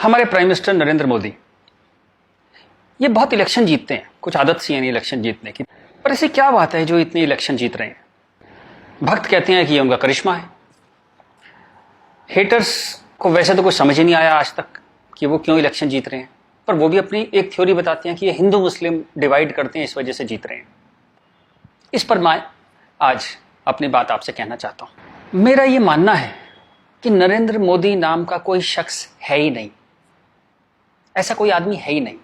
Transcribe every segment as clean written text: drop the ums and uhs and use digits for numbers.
हमारे prime minister Narendra Modi ये बहुत इलेक्शन जीतते हैं, कुछ आदत सी है नहीं इलेक्शन जीतने की, पर ऐसी क्या बात है जो इतने इलेक्शन जीत रहे हैं? भक्त कहते हैं कि ये उनका करिश्मा है। हेटर्स को वैसे तो कुछ समझ ही नहीं आया आज तक कि वो क्यों इलेक्शन जीत रहे हैं, पर वो भी अपनी एक थ्योरी बताते हैं कि ये हिंदू मुस्लिम डिवाइड करते हैं, इस वजह से जीत रहे हैं। इस पर मैं आज अपनी बात आपसे कहना चाहता हूं। मेरा ये मानना है कि नरेंद्र मोदी नाम का कोई शख्स है ही नहीं, ऐसा कोई आदमी है ही नहीं।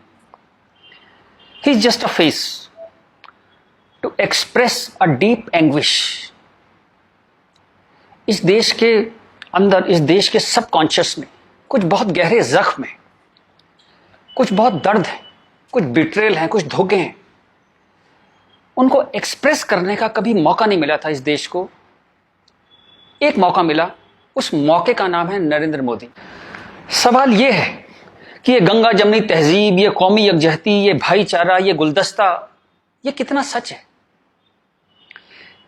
He is just a face to express a deep anguish. इस देश के अंदर, इस देश के सबकॉन्शियस में कुछ बहुत गहरे जख्म है, कुछ बहुत दर्द है, कुछ बिट्रेल है, कुछ धोखे हैं। उनको एक्सप्रेस करने का कभी मौका नहीं मिला था इस देश को। एक मौका मिला, उस मौके का नाम है नरेंद्र मोदी। सवाल यह है कि ये गंगा जमनी तहजीब, ये कौमी यकजहती, ये भाईचारा, ये गुलदस्ता, ये कितना सच है?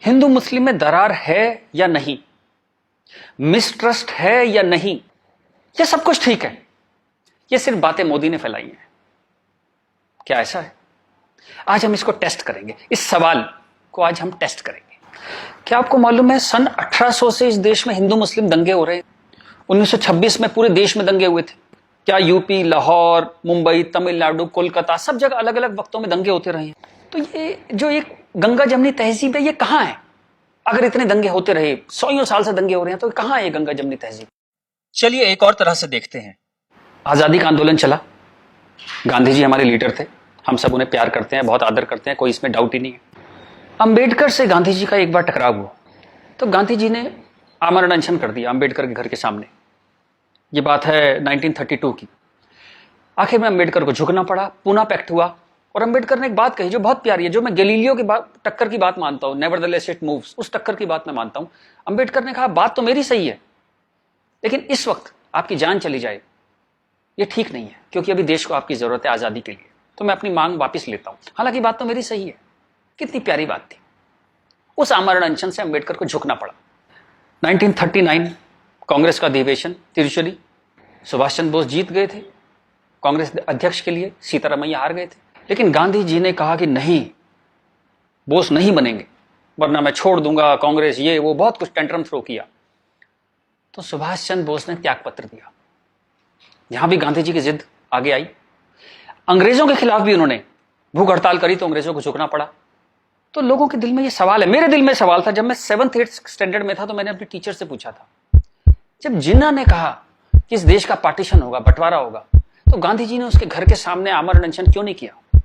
हिंदू मुस्लिम में दरार है या नहीं? मिसट्रस्ट है या नहीं? ये सब कुछ ठीक है, ये सिर्फ बातें मोदी ने फैलाई हैं। क्या ऐसा है? आज हम इसको टेस्ट करेंगे, इस सवाल को आज हम टेस्ट करेंगे। क्या आपको मालूम है सन 1800 से इस देश में हिंदू मुस्लिम दंगे हो रहे हैं? 1926 में पूरे देश में दंगे हुए थे। क्या यूपी, लाहौर, मुंबई, तमिलनाडु, कोलकाता, सब जगह अलग अलग वक्तों में दंगे होते रहे हैं। तो ये जो एक गंगा जमनी तहजीब है, ये कहां है? अगर इतने दंगे होते रहे, 100 साल से दंगे हो रहे हैं, तो कहां है ये गंगा जमनी तहजीब? चलिए एक और तरह से देखते हैं। आजादी का आंदोलन चला, गांधी जी हमारे लीडर थे, हम सब उन्हें प्यार करते हैं, बहुत आदर करते हैं, कोई इसमें डाउट ही नहीं है। अंबेडकर से गांधी जी का एक बार टकराव हुआ, तो गांधी जी ने आमरण अनशन कर दिया अंबेडकर के घर के सामने। ये बात है 1932 की। आखिर में अंबेडकर को झुकना पड़ा, पूना पैक्ट हुआ, और अंबेडकर ने एक बात कही जो बहुत प्यारी है, जो मैं गैलीलियो की बात, टक्कर की बात मानता हूं, नेवरदलेस इट मूव्स, उस टक्कर की बात मैं मानता हूं। अंबेडकर ने कहा, बात तो मेरी सही है, लेकिन इस वक्त आपकी जान चली जाए ये ठीक नहीं है, क्योंकि अभी देश को आपकी जरूरत है आजादी के लिए, तो मैं अपनी मांग वापस लेता हूं। हालांकि बात तो मेरी सही है। कितनी प्यारी बात थी। उस आमरण अनशन से अंबेडकर को झुकना पड़ा। 1939 कांग्रेस का अधिवेशन तिरुचुरी, सुभाष चंद्र बोस जीत गए थे कांग्रेस अध्यक्ष के लिए, सीतारामैया हार गए थे। लेकिन गांधी जी ने कहा कि नहीं, बोस नहीं बनेंगे, वरना मैं छोड़ दूंगा कांग्रेस, ये वो, बहुत कुछ टेंट्रम थ्रो किया। तो सुभाष चंद्र बोस ने त्याग पत्र दिया। यहां भी गांधी जी की जिद आगे आई। अंग्रेजों के खिलाफ भी उन्होंने भूख हड़ताल करी, तो अंग्रेजों को झुकना पड़ा। तो लोगों के दिल में ये सवाल है, मेरे दिल में सवाल था, जब मैं 7th-8th स्टैंडर्ड में था, तो मैंने अपने टीचर से पूछा था, जब जिन्ना ने कहा कि इस देश का पार्टीशन होगा, बंटवारा होगा, तो गांधी जी ने उसके घर के सामने आमरण अनशन क्यों नहीं किया?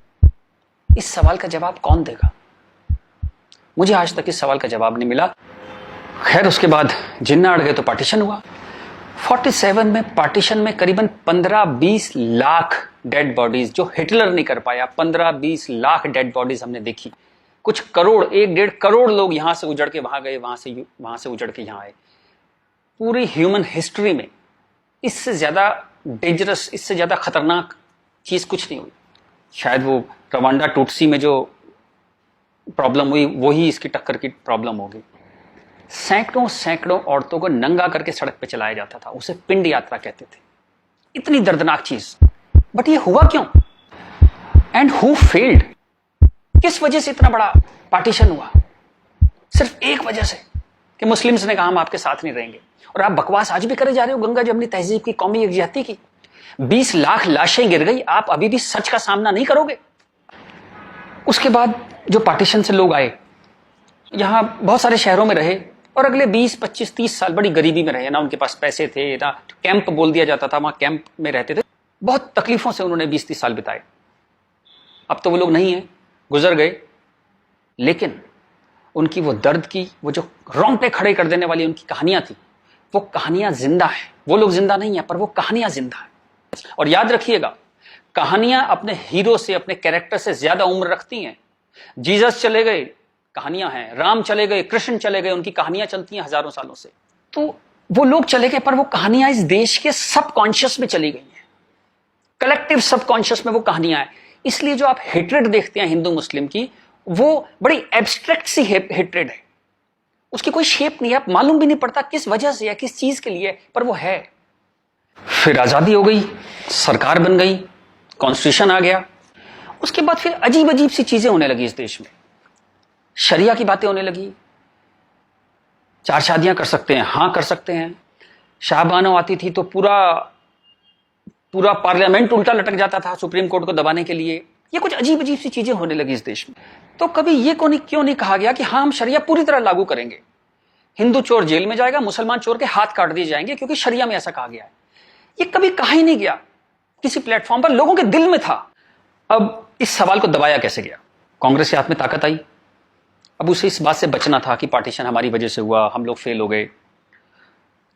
इस सवाल का जवाब कौन देगा? मुझे आज तक इस सवाल का जवाब नहीं मिला। खैर, उसके बाद जिन्ना अड़ गए तो पार्टीशन हुआ। 47 में पार्टीशन में करीबन 15-20 लाख डेड बॉडीज, जो हिटलर नहीं कर पाया, 15-20 लाख डेड बॉडीज हमने देखी। कुछ करोड़, 1-1.5 करोड़ लोग यहां से उजड़ के वहां गए, वहां से उजड़ के यहां आए। पूरी ह्यूमन हिस्ट्री में इससे ज्यादा डेंजरस, इससे ज्यादा खतरनाक चीज कुछ नहीं हुई। शायद वो रवांडा टूटसी में जो प्रॉब्लम हुई, वही इसकी टक्कर की प्रॉब्लम होगी। सैकड़ों औरतों को नंगा करके सड़क पे चलाया जाता था, उसे पिंड यात्रा कहते थे। इतनी दर्दनाक चीज, बट ये हुआ क्यों? And who failed? किस वजह से इतना बड़ा पार्टीशन हुआ? सिर्फ एक वजह से कि मुस्लिम्स ने कहा हम आपके साथ नहीं रहेंगे। और आप बकवास आज भी करे जा रहे हो गंगा जमनी तहजीब की, कौमी यकजहती की। 20 लाख लाशें गिर गई, आप अभी भी सच का सामना नहीं करोगे? उसके बाद जो पार्टीशन से लोग आए, यहां बहुत सारे शहरों में रहे, और अगले 20, 25, 30 साल बड़ी गरीबी में रहे। ना उनके पास पैसे थे, ना कैंप बोल दिया जाता था, वहां कैंप में रहते थे। बहुत तकलीफों से उन्होंने 20-30 साल बिताए। अब तो वो लोग नहीं है, गुजर गए, लेकिन उनकी वो दर्द की, वो जो रोंगटे खड़े कर देने वाली उनकी कहानियां थी, वो कहानियां जिंदा है। वो लोग जिंदा नहीं है, पर वो कहानियां जिंदा है। और याद रखिएगा, कहानियां अपने हीरो से, अपने कैरेक्टर से ज्यादा उम्र रखती हैं। जीसस चले गए, कहानियां हैं। राम चले गए, कृष्ण चले गए, उनकी कहानियां चलती हैं हजारों सालों से। तो वो लोग चले गए, पर वो कहानियां इस देश के सबकॉन्शियस में चली गई हैं, कलेक्टिव सबकॉन्शियस में वो कहानियां हैं। इसलिए जो आप हेट्रेड देखते हैं हिंदू मुस्लिम की, वो बड़ी एब्स्ट्रैक्ट सी हेट्रेड है, उसकी कोई शेप नहीं है, आप मालूम भी नहीं पड़ता किस वजह से है, किस चीज के लिए, पर वो है। फिर आज़ादी हो गई, सरकार बन गई, कॉन्स्टिट्यूशन आ गया। उसके बाद फिर अजीब अजीब सी चीजें होने लगी इस देश में। शरिया की बातें होने लगी, 4 शादियां कर सकते हैं, हाँ कर सकते हैं। शाहबानो आती थी तो पूरा पार्लियामेंट उल्टा लटक जाता था सुप्रीम कोर्ट को दबाने के लिए। ये कुछ अजीब अजीब सी चीजें होने लगी इस देश में। तो कभी ये क्यों नहीं कहा गया कि हाँ हम शरिया पूरी तरह लागू करेंगे, हिंदू चोर जेल में जाएगा, मुसलमान चोर के हाथ काट दिए जाएंगे, क्योंकि शरिया में ऐसा कहा गया है। ये कभी कहा ही नहीं गया किसी प्लेटफॉर्म पर, लोगों के दिल में था। अब इस सवाल को दबाया कैसे गया? कांग्रेस के हाथ में ताकत आई। अब उसे इस बात से बचना था कि पार्टीशन हमारी वजह से हुआ, हम लोग फेल हो गए।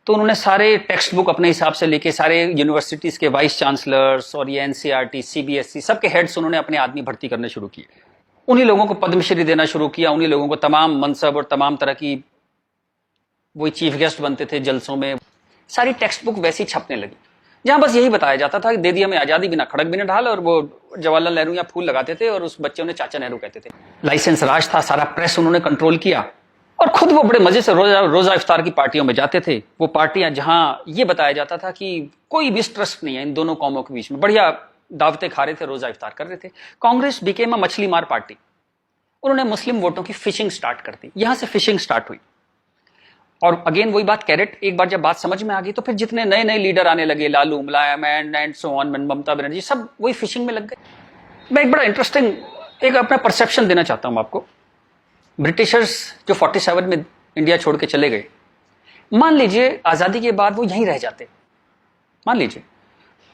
तो उन्होंने सारे टेक्स्ट बुक अपने हिसाब से लेके सारे यूनिवर्सिटीज के वाइस चांसलर्स और ये एनसीईआरटी, सीबीएसई सबके हेड्स उन्होंने अपने आदमी भर्ती करने शुरू किए। उन्हीं लोगों को पद्मश्री देना शुरू किया, उन्हीं लोगों को तमाम मनसब और तमाम तरह की, वही चीफ गेस्ट बनते थे जलसों में। सारी टेक्स्ट बुक वैसी छपने लगी जहां बस यही बताया जाता था कि दे दिया हमें आजादी, बिना खड़क बिना ढाल। और वो जवाहरलाल नेहरू या फूल लगाते थे और उस बच्चे उन्हें चाचा नेहरू कहते थे। लाइसेंस राज था, सारा प्रेस उन्होंने कंट्रोल किया और खुद वो बड़े मजे से रोजा इफ्तार की पार्टियों में जाते थे। वो पार्टियां जहां ये बताया जाता था कि कोई मिसट्रस्ट नहीं है इन दोनों कौमों के बीच में, बढ़िया दावतें खा रहे थे, रोजा इफ्तार कर रहे थे। कांग्रेस बिकेम अ मछली मार पार्टी। उन्होंने मुस्लिम वोटों की फिशिंग स्टार्ट कर दी, यहां से फिशिंग स्टार्ट हुई। और अगेन वही बात, कैरेट, एक बार जब बात समझ में आ गई तो फिर जितने नए नए लीडर आने लगे, लालू, मुलायम and so on, Mamata Banerjee, सब वही फिशिंग में लग गए। मैं एक बड़ा इंटरेस्टिंग एक अपना परसेप्शन देना चाहता हूं आपको। ब्रिटिशर्स जो 47 में इंडिया छोड़ के चले गए, मान लीजिए आजादी के बाद वो यहीं रह जाते, मान लीजिए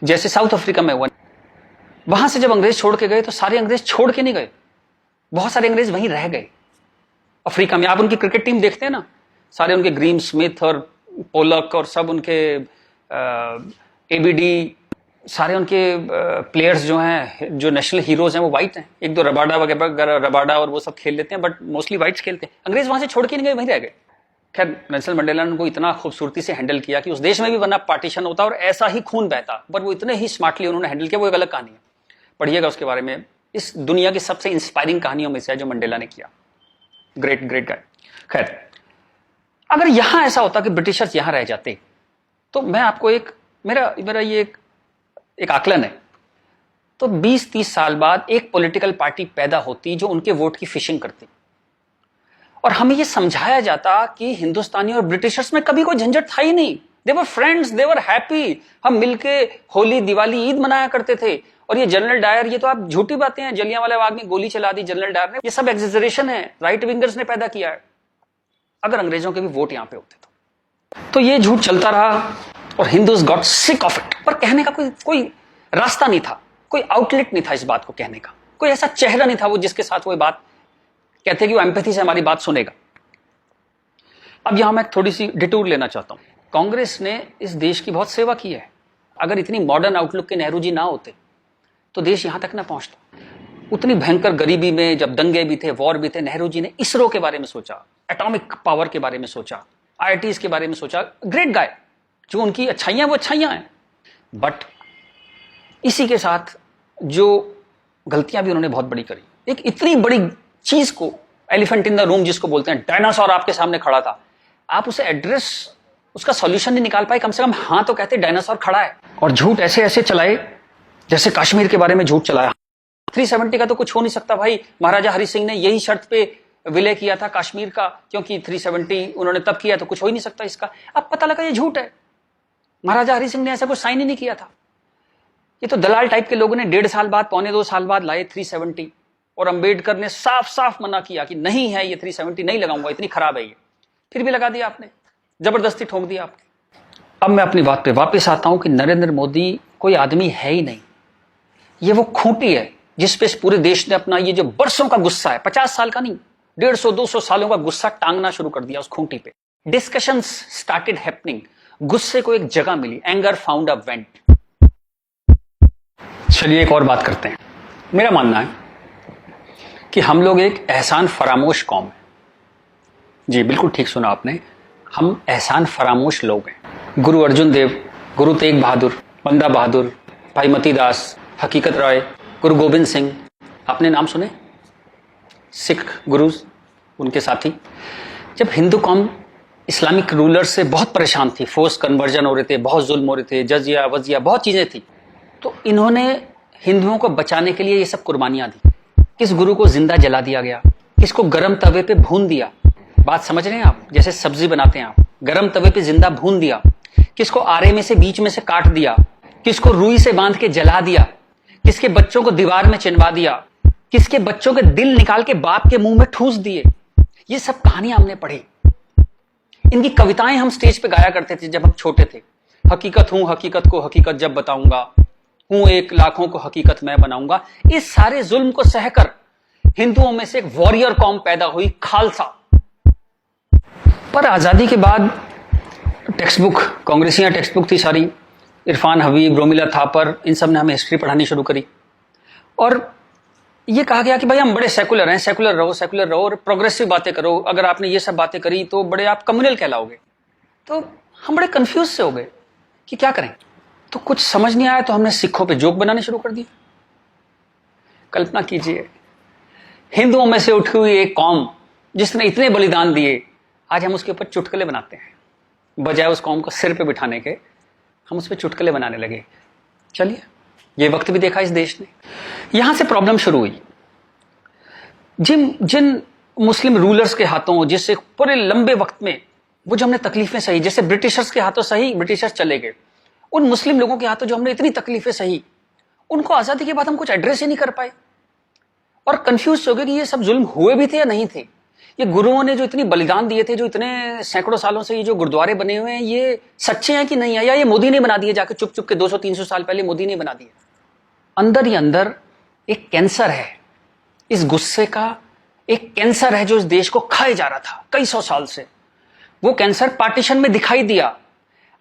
जैसे साउथ अफ्रीका में हुआ। वहां से जब अंग्रेज छोड़ के गए तो सारे अंग्रेज छोड़ के नहीं गए, बहुत सारे अंग्रेज वहीं रह गए अफ्रीका में। आप उनकी क्रिकेट टीम देखते हैं ना, सारे उनके ग्रीम स्मिथ और पोलक और सब उनके एबीडी, सारे उनके प्लेयर्स जो हैं, जो नेशनल हीरोज हैं, वो वाइट हैं। एक दो रबाडा वगैरह, रबाडा और वो सब खेल लेते हैं, बट मोस्टली वाइट्स खेलते हैं। अंग्रेज वहां से छोड़ के नहीं गए, वहीं रह गए। खैर नेल्सन मंडेला ने उनको इतना खूबसूरती से हैंडल किया कि उस देश में भी वरना पार्टीशन होता और ऐसा ही खून बहता, पर वो इतने ही स्मार्टली उन्होंने हैंडल किया। वो एक अलग कहानी है, पढ़िएगा उसके बारे में। इस दुनिया की सबसे इंस्पायरिंग कहानियों में से है जो मंडेला ने किया। Great great guy. खैर, अगर यहां ऐसा होता कि ब्रिटिशर्स यहां रह जाते, तो मैं आपको एक मेरा ये एक आकलन है, तो 20-30 साल बाद एक पॉलिटिकल पार्टी पैदा होती जो उनके वोट की फिशिंग करती, और हमें ये समझाया जाता कि हिंदुस्तानी और ब्रिटिशर्स में कभी कोई झंझट था ही नहीं। They were friends, they were happy. हम मिलके होली, दिवाली, ईद मनाया करते थे। और ये जनरल डायर, ये तो आप झूठी बातें हैं, जलियांवाला बाग में गोली चला दी जनरल डायर ने, ये सब एग्जेजरेशन है, राइट विंगर्स ने पैदा किया है। अगर अंग्रेजों के भी वोट यहां पे होते तो ये झूठ चलता रहा और Hindus got sick of it. पर कहने का कोई रास्ता नहीं था, कोई आउटलेट नहीं था इस बात को कहने का, कोई ऐसा चेहरा नहीं था वो जिसके साथ वो बात कहते कि वो एम्पैथी से हमारी बात सुनेगा। अब यहां मैं थोड़ी सी डिटूर लेना चाहता हूं। कांग्रेस ने इस देश की बहुत सेवा की है। अगर इतनी मॉडर्न आउटलुक के नेहरू जी ना होते तो देश यहां तक ना पहुंचता। उतनी भयंकर गरीबी में जब दंगे भी थे, वॉर भी थे, नेहरू जी ने इसरो के बारे में सोचा, एटॉमिक पावर के बारे में सोचा, आईआईटीज के बारे में सोचा। ग्रेट गाय, जो उनकी अच्छाइयां वो अच्छाइयां हैं, बट इसी के साथ जो गलतियां भी उन्होंने बहुत बड़ी करी। एक इतनी बड़ी चीज को, एलिफेंट इन द रूम जिसको बोलते हैं, डायनासोर आपके सामने खड़ा था, आप उसे एड्रेस, उसका सॉल्यूशन नहीं निकाल पाए। कम से कम हाँ तो कहते डायनासोर खड़ा है। और झूठ ऐसे ऐसे चलाए, जैसे कश्मीर के बारे में झूठ चलाया। 370 का तो कुछ हो नहीं सकता भाई। महाराजा हरि सिंह ने यही शर्त पे विलय किया था कश्मीर का, क्योंकि 370 उन्होंने तब किया, तो कुछ हो ही नहीं सकता इसका। अब पता लगा ये झूठ है, महाराजा हरि सिंह ने ऐसा कुछ साइन ही नहीं किया था। ये तो दलाल टाइप के लोगों ने 1.5 साल बाद, 1.25 साल बाद लाए 370, और अंबेडकर ने साफ साफ मना किया कि नहीं है ये 370 नहीं लगाऊंगा, इतनी खराब है ये, फिर भी लगा दिया आपने, जबरदस्ती ठोक दिया आपने। अब मैं अपनी बात पे वापस आता हूं कि नरेंद्र मोदी कोई आदमी है ही नहीं, ये वो खूंटी है जिसपे इस पूरे देश ने अपना ये जो बरसों का गुस्सा है, 50 साल का नहीं, 150-200 सालों का गुस्सा टांगना शुरू कर दिया उस खूंटी पे। डिस्कशंस स्टार्टेड हैपनिंग, गुस्से को एक जगह मिली, एंगर फाउंड अ वेंट। चलिए एक और बात करते हैं। मेरा मानना है कि हम लोग एक एहसान फरामोश कौम है। जी बिल्कुल ठीक सुना आपने, हम एहसान फरामोश लोग हैं। गुरु अर्जुन देव, गुरु तेग बहादुर, बंदा बहादुर, भाई मती दास, हकीकत राय, गुरु गोविंद सिंह, आपने नाम सुने, सिख गुरुज, उनके साथी। जब हिंदू कौम इस्लामिक रूलर से बहुत परेशान थी, फोर्स कन्वर्जन हो रहे थे, बहुत जुल्म हो रहे थे, जजिया वजिया बहुत चीजें थी। तो इन्होंने हिंदुओं को बचाने के लिए ये सब कुर्बानियां दी। किस गुरु को जिंदा जला दिया गया, किसको गर्म तवे पे भून दिया, बात समझ रहे हैं आप, जैसे सब्जी बनाते हैं आप, गर्म तवे पे जिंदा भून दिया, किसको आरे में से बीच में से काट दिया, किसको रुई से बांध के जला दिया, किसके बच्चों को दीवार में चिनवा दिया, किसके बच्चों के दिल निकाल के बाप के मुंह में ठूस दिए। ये सब कहानियां हमने पढ़ी। इनकी कविताएं हम स्टेज पे गाया करते थे जब हम छोटे थे। हकीकत हूं, हकीकत को हकीकत जब बताऊंगा, हूं एक लाखों को हकीकत मैं बनाऊंगा। इस सारे जुल्म को सहकर हिंदुओं में से एक वॉरियर कौम पैदा हुई, खालसा। पर आजादी के बाद टेक्स्ट बुक, कांग्रेसियां टेक्स्ट बुक थी सारी, इरफान हबीब, रोमिला थापर, इन सब ने हमें हिस्ट्री पढ़ानी शुरू करी और ये कहा गया कि भाई हम बड़े सेकुलर हैं, सेकुलर रहो और प्रोग्रेसिव बातें करो। अगर आपने ये सब बातें करी तो बड़े आप कम्युनल कहलाओगे। तो हम बड़े कंफ्यूज से हो गए कि क्या करें। तो कुछ समझ नहीं आया तो हमने सिखों पे जोक बनाने शुरू कर दिए। कल्पना कीजिए, हिंदुओं में से उठी हुई एक कौम जिसने इतने बलिदान दिए, आज हम उसके ऊपर चुटकुले बनाते हैं। बजाय उस कौम को सिर पे बिठाने के हम उस पर चुटकुले बनाने लगे। चलिए, ये वक्त भी देखा इस देश ने। यहां से प्रॉब्लम शुरू हुई। जिन मुस्लिम रूलर्स के हाथों, जिससे पूरे लंबे वक्त में वो जो हमने तकलीफें सही, जैसे ब्रिटिशर्स के हाथों सही, ब्रिटिशर्स चले गए, उन मुस्लिम लोगों के हाथों जो हमने इतनी तकलीफें सही, उनको आजादी के बाद हम कुछ एड्रेस ही नहीं कर पाए और कंफ्यूज हो गए कि ये सब जुल्म हुए भी थे या नहीं थे। ये गुरुओं ने जो इतनी बलिदान दिए थे, जो इतने सैकड़ों सालों से ये जो गुरुद्वारे बने हुए हैं, ये सच्चे हैं कि नहीं है, या ये मोदी ने बना दिए जाके चुप चुप के 200-300 साल पहले मोदी ने बना दिए। अंदर ही अंदर एक कैंसर है, इस गुस्से का एक कैंसर है जो इस देश को खाए जा रहा था कई सौ साल से। वो कैंसर पार्टीशन में दिखाई दिया।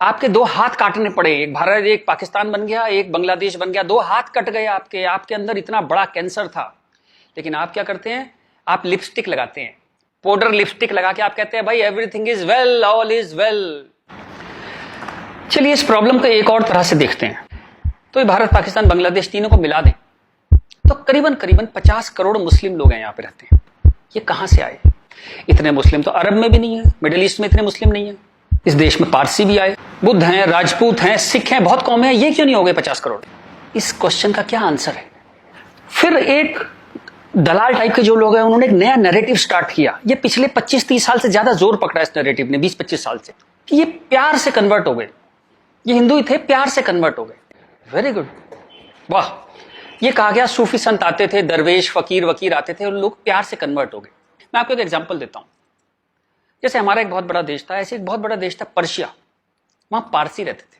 आपके 2 हाथ काटने पड़े, एक भारत एक पाकिस्तान बन गया, एक बांग्लादेश बन गया, 2 हाथ कट गए आपके अंदर इतना बड़ा कैंसर था। लेकिन आप क्या करते हैं, आप लिपस्टिक लगाते हैं, पाउडर लिपस्टिक लगा के आप कहते हैं भाई everything is well, all is well. चलिए इस प्रॉब्लम को एक और तरह से देखते हैं। तो ये भारत, पाकिस्तान, बांग्लादेश तीनों को मिला दें तो करीबन 50 करोड़ मुस्लिम लोग हैं यहाँ पे रहते हैं। ये कहां से आए? इतने मुस्लिम तो अरब में भी नहीं है, मिडिल ईस्ट में इतने मुस्लिम नहीं है। इस देश में पारसी भी आए, बुद्ध हैं, राजपूत हैं, सिख हैं, बहुत कौमें हैं, ये क्यों नहीं हो गए 50 करोड़? इस क्वेश्चन का क्या आंसर है? फिर एक दलाल टाइप के जो लोग हैं उन्होंने एक नया नैरेटिव स्टार्ट किया। ये पिछले 25-30 साल से ज्यादा जोर पकड़ा इस नैरेटिव ने, 20-25 साल से, कि ये प्यार से कन्वर्ट हो गए। ये हिंदू ही थे, प्यार से कन्वर्ट हो गए। वेरी गुड, वाह। ये कहा गया सूफी संत आते थे, दरवेश फकीर वकीर आते थे, उन लोग प्यार से कन्वर्ट हो गए। मैं आपको एक एग्जांपल देता हूं। जैसे हमारा एक बहुत बड़ा देश था, ऐसे एक बहुत बड़ा देश था पर्शिया। वहां पारसी रहते थे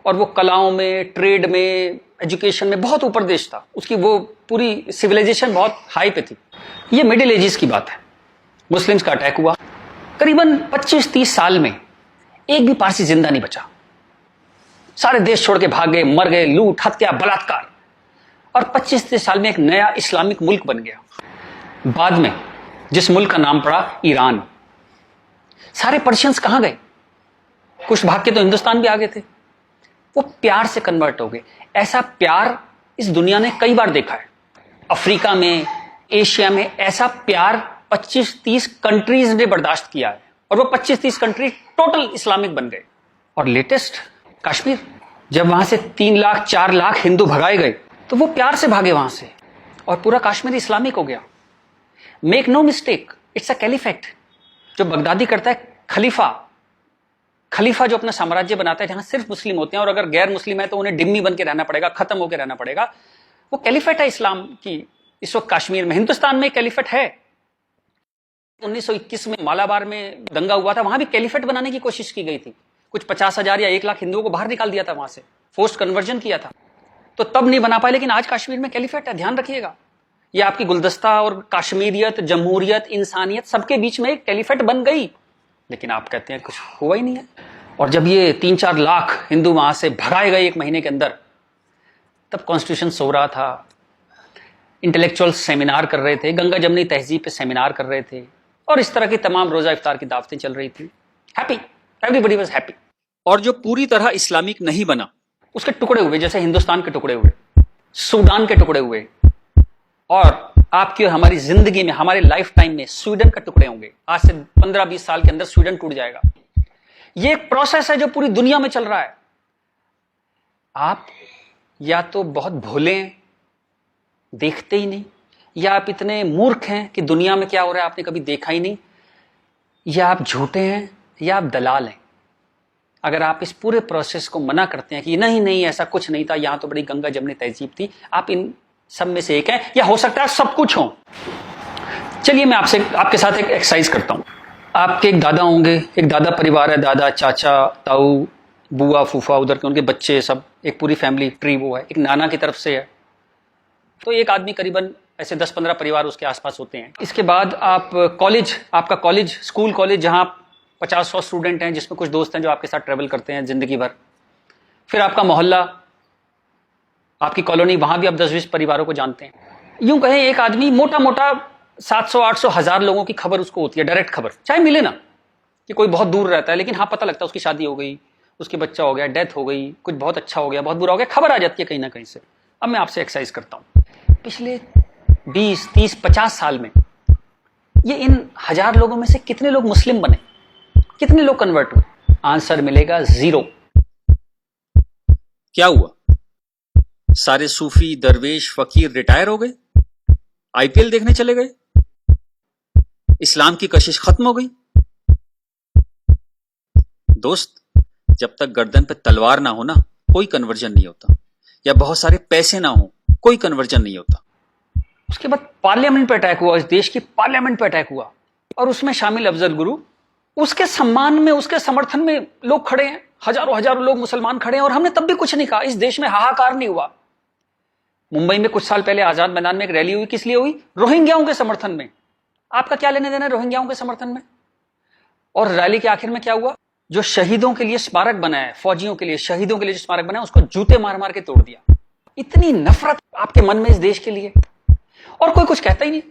और वो कलाओं में, ट्रेड में, एजुकेशन में बहुत ऊपर देश था। उसकी वो पूरी सिविलाइजेशन बहुत हाई पे थी। ये मिडिल एजेस की बात है। मुस्लिम्स का अटैक हुआ, करीबन 25-30 साल में एक भी पारसी जिंदा नहीं बचा। सारे देश छोड़ के भाग गए, मर गए, लूट, हत्या, बलात्कार। और 25-30 साल में एक नया इस्लामिक मुल्क बन गया। बाद में जिस मुल्क का नाम पड़ा ईरान। सारे पर्शियंस कहां गए? कुछ भाग के तो हिंदुस्तान भी आ गए थे। वो प्यार से कन्वर्ट हो गए। ऐसा प्यार इस दुनिया ने कई बार देखा है। अफ्रीका में, एशिया में ऐसा प्यार 25-30 कंट्रीज ने बर्दाश्त किया है और वो 25-30 कंट्री टोटल इस्लामिक बन गए। और लेटेस्ट कश्मीर, जब वहां से 3 लाख 4 लाख हिंदू भगाए गए तो वो प्यार से भागे वहां से और पूरा कश्मीर इस्लामिक हो गया। Make no mistake, it's a caliphate. जो बगदादी करता है खलीफा जो अपना साम्राज्य बनाता है जहां सिर्फ मुस्लिम होते हैं और अगर गैर मुस्लिम है तो उन्हें डिम्मी बन के रहना पड़ेगा, खत्म होकर रहना पड़ेगा। वो कैलिफेट है इस्लाम की। इस वक्त कश्मीर में, हिंदुस्तान में कैलिफेट है। 1921 में मालाबार में दंगा हुआ था, वहां भी कैलिफेट बनाने की कोशिश की गई थी। कुछ 50,000 या 1 लाख हिंदुओं को बाहर निकाल दिया था वहां से, फोर्स्ड कन्वर्जन किया था। तो तब नहीं बना पाए, लेकिन आज कश्मीर में कैलिफेट है। ध्यान रखिएगा, ये आपकी गुलदस्ता और कश्मीरियत, जमहूरियत, इंसानियत सबके बीच में एक कैलिफेट बन गई। लेकिन आप कहते हैं कुछ हुआ ही नहीं है। और जब ये 3-4 लाख हिंदू वहां से भगाए गए 1 महीने के अंदर, तब कॉन्स्टिट्यूशन सो रहा था, इंटेलेक्चुअल सेमिनार कर रहे थे, गंगा जमनी तहजीब पे सेमिनार कर रहे थे और इस तरह की तमाम रोजा इफ्तार की दावतें चल रही थी। Happy, everybody was happy. और जो पूरी तरह इस्लामिक नहीं बना, उसके टुकड़े हुए, जैसे हिंदुस्तान के टुकड़े हुए, सूडान के टुकड़े हुए और आपकी और हमारी जिंदगी में, हमारे लाइफ टाइम में स्वीडन का टुकड़े होंगे। आज से 15-20 साल के अंदर स्वीडन टूट जाएगा। ये एक प्रोसेस है जो पूरी दुनिया में चल रहा है। आप या तो बहुत भोले हैं, देखते ही नहीं, या आप इतने मूर्ख हैं कि दुनिया में क्या हो रहा है आपने कभी देखा ही नहीं, या आप झूठे हैं, या आप दलाल हैं। अगर आप इस पूरे प्रोसेस को मना करते हैं कि नहीं नहीं ऐसा कुछ नहीं था, यहां तो बड़ी गंगा जमनी तहजीब थी, आप इन सब में से एक हैं, या हो सकता है सब कुछ हो। चलिए मैं आपके साथ एक एक्सरसाइज करता हूं। आपके एक दादा होंगे, एक दादा परिवार है, दादा, चाचा, ताऊ, बुआ, फूफा, उधर के उनके बच्चे, सब एक पूरी फैमिली ट्री वो है। एक नाना की तरफ से है, तो एक आदमी करीबन ऐसे 10-15 परिवार उसके आसपास होते हैं। इसके बाद आप कॉलेज, आपका कॉलेज, स्कूल कॉलेज, जहां 50-100 स्टूडेंट हैं, जिसमें कुछ दोस्त हैं जो आपके साथ ट्रेवल करते हैं जिंदगी भर। फिर आपका मोहल्ला, आपकी कॉलोनी, वहां भी आप 10-20 परिवारों को जानते हैं। यूं कहें एक आदमी मोटा मोटा 700-800 1000 लोगों की खबर उसको होती है, डायरेक्ट खबर, चाहे मिले ना कि कोई बहुत दूर रहता है, लेकिन हाँ पता लगता है उसकी शादी हो गई, उसके बच्चा हो गया, डेथ हो गई, कुछ बहुत अच्छा हो गया, बहुत बुरा हो गया, खबर आ जाती है कहीं ना कहीं से। अब मैं आपसे एक्सरसाइज करता हूं, पिछले 20-30-50 साल में ये इन 1000 लोगों में से कितने लोग मुस्लिम बने, कितने लोग कन्वर्ट हुए? आंसर मिलेगा 0। क्या हुआ? सारे सूफी, दरवेश, फकीर रिटायर हो गए, आईपीएल देखने चले गए, इस्लाम की कशिश खत्म हो गई। दोस्त, जब तक गर्दन पे तलवार ना हो ना, कोई कन्वर्जन नहीं होता, या बहुत सारे पैसे ना हो, कोई कन्वर्जन नहीं होता। उसके बाद पार्लियामेंट पे अटैक हुआ, इस देश की पार्लियामेंट पे अटैक हुआ, और उसमें शामिल अफजल गुरु, उसके सम्मान में, उसके समर्थन में लोग खड़े हैं, हजारों लोग मुसलमान खड़े हैं, और हमने तब भी कुछ नहीं कहा। इस देश में हाहाकार नहीं हुआ। मुंबई में कुछ साल पहले आजाद मैदान में एक रैली हुई, किस लिए हुई? रोहिंग्याओं के समर्थन में। आपका क्या लेने देना रोहिंग्याओं के समर्थन में? और रैली के आखिर में क्या हुआ? जो शहीदों के लिए स्मारक बना है, फौजियों के लिए, शहीदों के लिए जो स्मारक बना है, उसको जूते मार मार के तोड़ दिया। इतनी नफरत आपके मन में इस देश के लिए, और कोई कुछ कहता ही नहीं,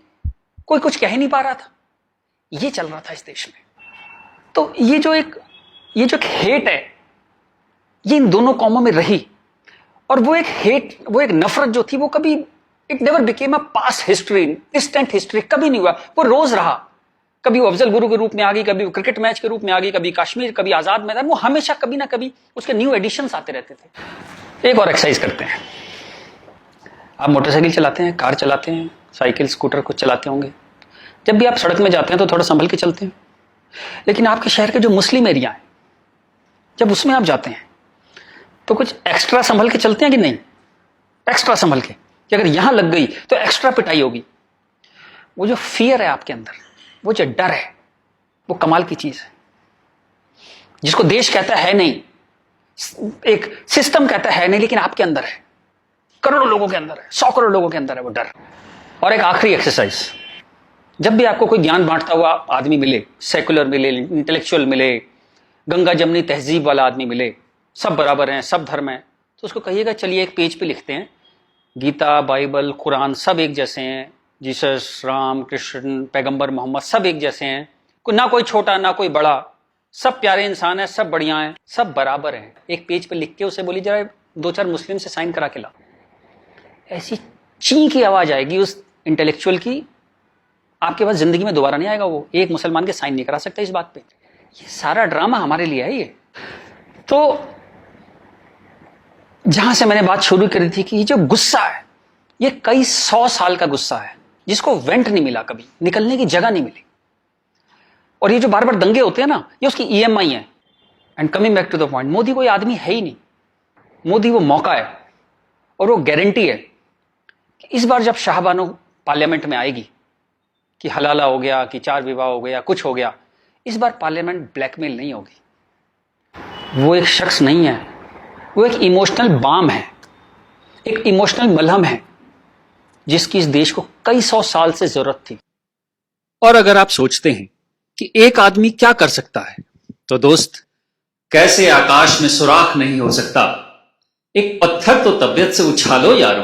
कोई कुछ कह ही नहीं पा रहा था। ये चल रहा था इस देश में। तो ये जो एक हेट है, ये इन दोनों कौमों में रही, और वो एक हेट, वो एक नफरत जो थी, वो कभी, it never became a past history, distant history, कभी नहीं हुआ। वो रोज रहा। कभी वो अफजल गुरु के रूप में आ गई, कभी वो क्रिकेट मैच के रूप में आ गई, कभी कश्मीर, कभी आजाद मैदान, वो हमेशा कभी ना कभी उसके न्यू एडिशंस आते रहते थे। एक और एक्सरसाइज करते हैं। आप मोटरसाइकिल चलाते हैं, कार चलाते हैं, साइकिल, स्कूटर कुछ चलाते होंगे। जब भी आप सड़क में जाते हैं तो थोड़ा संभल के चलते हैं, लेकिन आपके शहर के जो मुस्लिम एरिया है, जब उसमें आप जाते हैं तो कुछ एक्स्ट्रा संभल के चलते हैं कि नहीं? एक्स्ट्रा संभल के, कि अगर यहां लग गई तो एक्स्ट्रा पिटाई होगी। वो जो फियर है आपके अंदर, वो जो डर है, वो कमाल की चीज है, जिसको देश कहता है नहीं, एक सिस्टम कहता है नहीं, लेकिन आपके अंदर है, करोड़ों लोगों के अंदर है, 100 करोड़ लोगों के अंदर है वो डर। और एक आखिरी एक्सरसाइज, जब भी आपको कोई ज्ञान बांटता हुआ आदमी मिले, सेकुलर मिले, इंटेलेक्चुअल मिले, गंगा जमनी तहजीब वाला आदमी मिले, सब बराबर हैं, सब धर्म है, तो उसको कहिएगा चलिए एक पेज पे लिखते हैं, गीता, बाइबल, कुरान सब एक जैसे हैं, जीसस, राम, कृष्ण, पैगंबर मोहम्मद सब एक जैसे हैं, ना कोई छोटा ना कोई बड़ा, सब प्यारे इंसान है, सब बढ़िया हैं, सब बराबर हैं। एक पेज पे लिख के उसे बोली जरा 2-4 मुस्लिम से साइन करा के ला। ऐसी ची की आवाज आएगी उस इंटेलेक्चुअल की, आपके पास जिंदगी में दोबारा नहीं आएगा। वो एक मुसलमान के साइन नहीं करा सकता इस बात पे। ये सारा ड्रामा हमारे लिए है। ये तो जहां से मैंने बात शुरू करी थी कि ये जो गुस्सा है, ये कई 100 साल का गुस्सा है, जिसको वेंट नहीं मिला, कभी निकलने की जगह नहीं मिली। और ये जो बार बार दंगे होते हैं ना, ये उसकी EMI है। And coming back to the point, Modi कोई आदमी है ही नहीं। मोदी वो मौका है, और वो गारंटी है कि इस बार जब शाहबानो पार्लियामेंट में आएगी कि हलाला हो गया, कि 4 विवाह हो गया, कुछ हो गया, इस बार पार्लियामेंट ब्लैकमेल नहीं होगी। वो एक शख्स नहीं है, वो एक इमोशनल बाम है, एक इमोशनल मलहम है, जिसकी इस देश को कई 100 साल से जरूरत थी। और अगर आप सोचते हैं कि एक आदमी क्या कर सकता है, तो दोस्त, कैसे आकाश में सुराख नहीं हो सकता, एक पत्थर तो तबीयत से उछालो यारों।